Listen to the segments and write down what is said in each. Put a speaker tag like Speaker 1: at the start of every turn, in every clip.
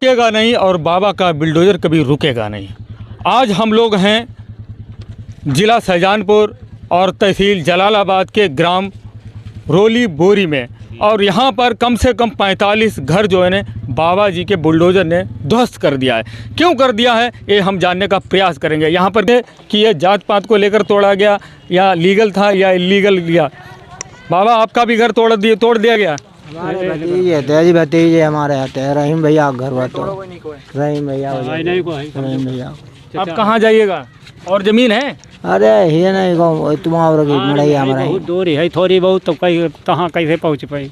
Speaker 1: रुकेगा नहीं और बाबा का बुलडोज़र कभी रुकेगा नहीं। आज हम लोग हैं ज़िला शाहजहानपुर और तहसील जलालाबाद के ग्राम रोली बोरी में, और यहाँ पर कम से कम 45 घर जो है ना बाबा जी के बुलडोज़र ने ध्वस्त कर दिया है। क्यों कर दिया है ये हम जानने का प्रयास करेंगे। यहाँ पर कि ये जात पात को लेकर तोड़ा गया या लीगल था या इलीगल लिया। बाबा आपका भी घर तोड़ दिया गया।
Speaker 2: हमारे भतीजे हमारे आते हैं, रहीम भैया घर हुआ तो रहीम भैया
Speaker 1: अब कहाँ जाइएगा और ज़मीन है?
Speaker 2: अरे ये नहीं तुम्हारा मड़ाई हमारा
Speaker 3: बहुत दूर है, थोड़ी बहुत तो कहाँ कैसे पहुँच पाई।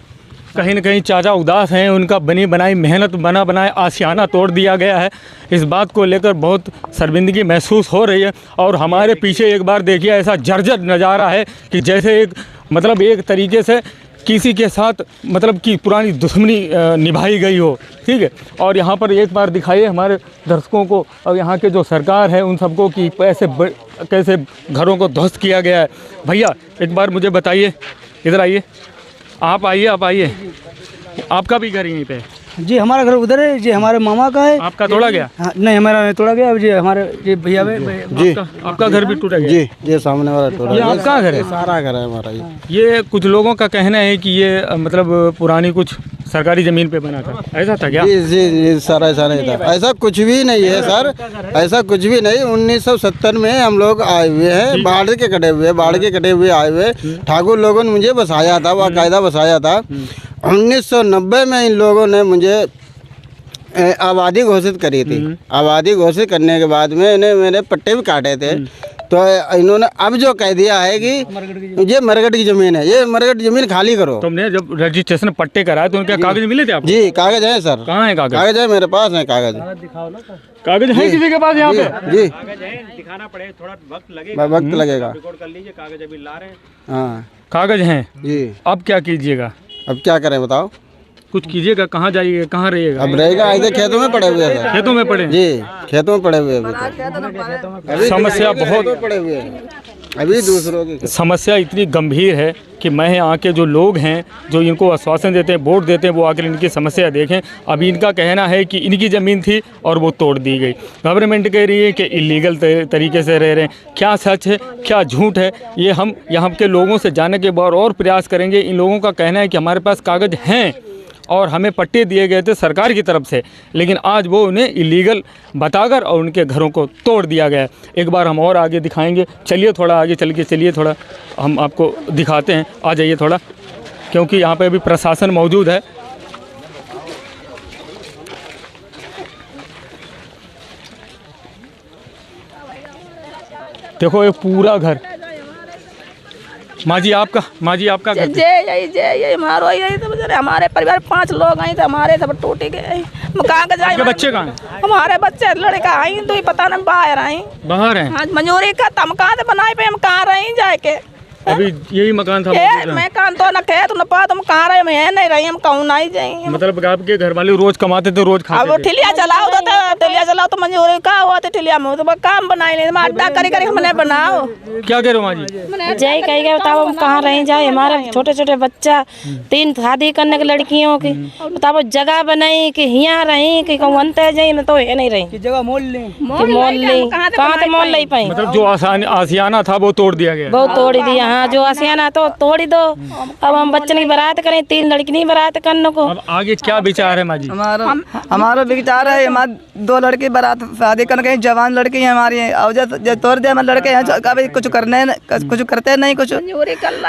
Speaker 1: कहीं न कहीं चाचा उदास हैं, उनका बनी बनाई मेहनत बना बनाए आशियाना तोड़ दिया गया है। इस बात को लेकर बहुत शर्मिंदगी महसूस हो रही है। और हमारे पीछे एक बार देखिए ऐसा जर्जर नज़ारा है कि जैसे एक तरीके से किसी के साथ कि पुरानी दुश्मनी निभाई गई हो। ठीक है, और यहाँ पर एक बार दिखाइए हमारे दर्शकों को और यहाँ के जो सरकार है उन सबको कि कैसे घरों को ध्वस्त किया गया है। भैया एक बार मुझे बताइए, इधर आइए, आप आइए, आपका भी घर यहीं पे है?
Speaker 2: जी हमारा घर उधर है जी, हमारे मामा का है।
Speaker 1: आपका तोड़ा गया?
Speaker 2: हाँ, नहीं हमारा नहीं तोड़ा गया जी, हमारे जी भैया
Speaker 1: जी आपका घर भी टूटा गया?
Speaker 2: जी ये सामने वाला टूटा।
Speaker 1: ये आपका घर है?
Speaker 2: सारा घर है हमारा।
Speaker 1: ये कुछ लोगों का कहना है कि ये पुरानी कुछ सरकारी ज़मीन पे बना था, ऐसा था क्या?
Speaker 2: जी सारा ऐसा नहीं था, ऐसा कुछ भी नहीं है सर, ऐसा कुछ भी नहीं। 1970 में हम लोग आए हुए हैं, बाढ़ के कटे हुए आए हुए। ठाकुर लोगों ने मुझे बसाया था, बाकायदा बसाया था। 1990 में इन लोगों ने मुझे आबादी घोषित करी थी। आबादी घोषित करने के बाद में इन्हें मैंने पट्टे भी काटे थे। तो इन्होंने अब जो कह दिया है कि ये मरगट की ज़मीन है, ये मरगट ज़मीन खाली करो।
Speaker 1: तुमने जब रजिस्ट्रेशन पट्टे कराए तो उनके कागज मिले थे आपको?
Speaker 2: जी कागज है सर।
Speaker 1: कहाँ है कागज?
Speaker 2: कागज है मेरे पास है, कागज
Speaker 1: है किसी के पास यहाँ पे?
Speaker 2: जी
Speaker 3: दिखाना पड़ेगा, थोड़ा वक्त लगेगा।
Speaker 2: वक्त लगेगा।
Speaker 3: रिकॉर्ड कर लीजिए, कागज अभी ला रहे हैं।
Speaker 2: हाँ
Speaker 1: कागज हैं
Speaker 2: जी।
Speaker 1: अब क्या कीजिएगा?
Speaker 2: अब क्या करें बताओ?
Speaker 1: कुछ कीजिएगा, कहाँ जाइएगा, कहाँ रहिएगा?
Speaker 2: अब रहेगा इधर खेतों में पड़े हुए हैं।
Speaker 1: खेतों में पड़े?
Speaker 2: जी खेतों में पड़े हुए हैं। अभी
Speaker 1: समस्या बहुत
Speaker 2: पड़े हुए हैं, अभी दूसरों की
Speaker 1: समस्या इतनी गंभीर है कि मैं यहाँ के जो लोग हैं जो इनको आश्वासन देते हैं, वोट देते हैं, वो आकर इनकी समस्या देखें। अभी इनका कहना है कि इनकी ज़मीन थी और वो तोड़ दी गई। गवर्नमेंट कह रही है कि इलीगल तरीके से रह रहे हैं। क्या सच है क्या झूठ है ये हम यहाँ के लोगों से जानने के बाद और प्रयास करेंगे। इन लोगों का कहना है कि हमारे पास कागज़ हैं और हमें पट्टे दिए गए थे सरकार की तरफ से, लेकिन आज वो उन्हें इलीगल बताकर और उनके घरों को तोड़ दिया गया। एक बार हम और आगे दिखाएंगे, चलिए थोड़ा आगे चल के चलिए, थोड़ा हम आपको दिखाते हैं। आ जाइए थोड़ा, क्योंकि यहाँ पे अभी प्रशासन मौजूद है। देखो ये पूरा घर। माँ जी आपका घर?
Speaker 4: यही मारो यही तो बेचारे हमारे परिवार 5 लोग आई थे, हमारे सब टूट गए। कहाँ के जाए?
Speaker 1: बच्चे कहाँ हैं?
Speaker 4: हमारे बच्चे लड़का आई तो ही पता नहीं बाहर आई।
Speaker 1: बाहर हैं?
Speaker 4: हाँ मंजूरी का तम कहाँ से बनाए पे, हम कहाँ रही जाके?
Speaker 1: अभी यही मकान था?
Speaker 4: मैं कान तो न खेत न पा, तुम कहाँ रहे? मैं नहीं रही, हम कहूँ नहीं जाएंगे।
Speaker 1: मतलब आपके घर वाले रोज कमाते थे, रोज खाते थे?
Speaker 4: अब ठिलिया चलाओ तो मंजूरी का हुआ था ठिलिया में, तो काम बनाए नहीं, अड्डा करी हमने बनाओ।
Speaker 1: क्या कह रहे हो माँ जी?
Speaker 5: जय कही गए, बताओ हम कहाँ रह जाए? हमारे छोटे छोटे बच्चा, 3 शादी करने की लड़कियों की, बताओ जगह बनाई कि यहाँ रही कि कहूँ अंते जाए, मैं तो ये नहीं रही
Speaker 2: जगह मोल ली
Speaker 5: कहाँ से मोल नहीं पाई।
Speaker 1: मतलब जो आसियाना था वो तोड़ दिया गया?
Speaker 5: बहुत तोड़ी दिया। हाँ जो आसियाना तो तोड़ी दो। अब हम बच्चन की बारात करें, 3 लड़की नहीं बारात करने को।
Speaker 1: अब आगे क्या विचार है माँ जी?
Speaker 2: हमारा विचार है, हमारे 2 लड़की बारात शादी करके, जवान लड़की है हमारी, और जब तोड़ दिया हमारे लड़के यहाँ कभी कुछ करते नहीं, कुछ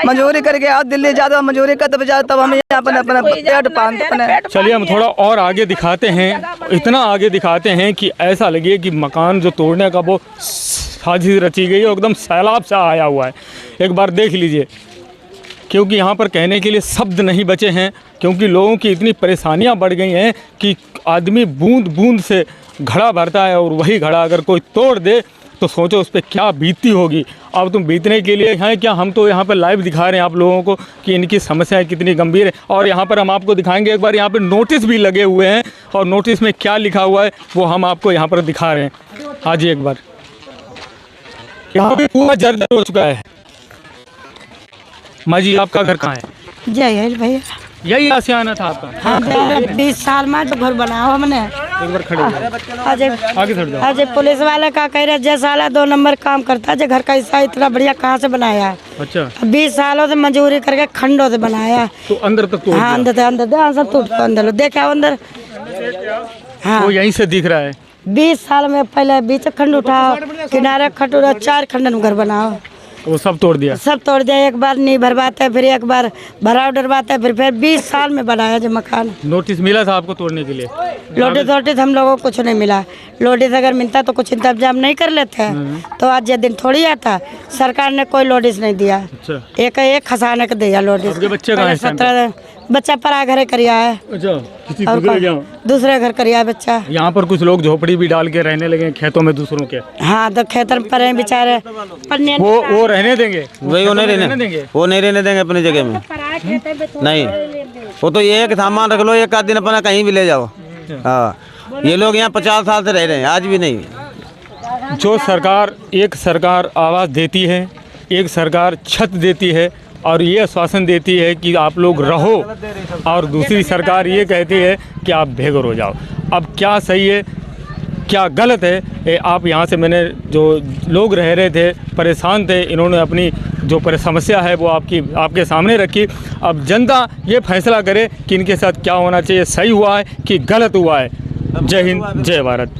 Speaker 2: मंजूरी करके आओ दिल्ली जाओ, मंजूरी कर तब हम अपना पेट पालते।
Speaker 1: चलिए हम थोड़ा और आगे दिखाते हैं, इतना आगे दिखाते हैं कि ऐसा लगे कि मकान जो तोड़ने का वो साजिश रची गई है, एकदम सैलाब सा आया हुआ है। एक बार देख लीजिए, क्योंकि यहाँ पर कहने के लिए शब्द नहीं बचे हैं, क्योंकि लोगों की इतनी परेशानियाँ बढ़ गई हैं कि आदमी बूंद बूंद से घड़ा भरता है, और वही घड़ा अगर कोई तोड़ दे तो सोचो उस पर क्या बीती होगी। अब तुम बीतने के लिए हैं क्या? हम तो यहाँ पर लाइव दिखा रहे हैं आप लोगों को कि इनकी समस्याएं कितनी गंभीर है। और यहाँ पर हम आपको दिखाएंगे एक बार, यहाँ पर नोटिस भी लगे हुए हैं, और नोटिस में क्या लिखा हुआ है वो हम आपको यहाँ पर दिखा रहे हैं। हाँ जी, एक बार यहाँ पे पूरा जर्जर हो चुका है। माँ जी आपका घर कहाँ है?
Speaker 5: जय भैया,
Speaker 1: यही आसियाना था आपका?
Speaker 5: हाँ 20 साल में तो घर बनाया हमने।
Speaker 1: एक बार खड़े हो जाओ। आगे सर जाओ।
Speaker 6: आज पुलिस वाले का कह रहे जैसा साला 2 नंबर काम करता है, घर का हिस्सा इतना बढ़िया कहाँ से बनाया?
Speaker 1: अच्छा
Speaker 6: 20 सालों से मजदूरी करके खंडों से बनाया।
Speaker 1: तो अंदर तक तोड़
Speaker 6: हाँ
Speaker 1: दिया।
Speaker 6: अंदर सब टूट अंदर लो देखा अंदर। हाँ
Speaker 1: वो यहीं से दिख रहा है।
Speaker 6: 20 साल में पहले बीच खंड उठाओ, किनारे खंड उठाओ, 4 खंडन में घर बनाओ,
Speaker 1: वो सब तोड़ दिया।
Speaker 6: सब तोड़ दिया। एक बार नहीं भरवाते हैं, फिर एक बार भराव डरवाते हैं, फिर 20 साल में बनाया जो मकान।
Speaker 1: नोटिस मिला था आपको तोड़ने के लिए?
Speaker 6: नोटिस हम लोगों को कुछ नहीं मिला। नोटिस अगर मिलता तो कुछ इंतजाम नहीं कर लेते हैं, तो आज ये दिन थोड़ी आता। सरकार ने कोई नोटिस नहीं दिया।
Speaker 1: अच्छा
Speaker 6: एक खसाने का दिया नोटिस।
Speaker 1: आपके बच्चे कहाँ हैं इस टाइम पे?
Speaker 6: 17 बच्चा परा घरे करिया है।
Speaker 1: अच्छा किसी
Speaker 6: और
Speaker 1: दूसरे यहाँ?
Speaker 6: दूसरे घर करिया है बच्चा।
Speaker 1: यहाँ पर कुछ लोग झोपड़ी भी डाल के रहने लगे हैं खेतों में दूसरों के।
Speaker 6: हाँ तो खेतर में परे बेचारे।
Speaker 1: वो रहने देंगे?
Speaker 7: वही वो नहीं रहने
Speaker 1: देंगे।
Speaker 7: वो नहीं रहने देंगे अपनी जगह में। नहीं वो तो ये है कि सामान रख लो, एक आध दिन अपना कहीं भी ले जाओ। हाँ ये लोग यहाँ 50 साल से रह रहे हैं, आज भी नहीं।
Speaker 1: जो सरकार, एक सरकार आवाज़ देती है, एक सरकार छत देती है और ये आश्वासन देती है कि आप लोग रहो, और दूसरी सरकार ये कहती है कि आप बेघर हो जाओ। अब क्या सही है क्या गलत है? आप यहाँ से, मैंने जो लोग रह रहे थे परेशान थे, इन्होंने अपनी जो समस्या है वो आपके सामने रखी। अब जनता ये फैसला करे कि इनके साथ क्या होना चाहिए, सही हुआ है कि गलत हुआ है। जय हिंद, जय भारत।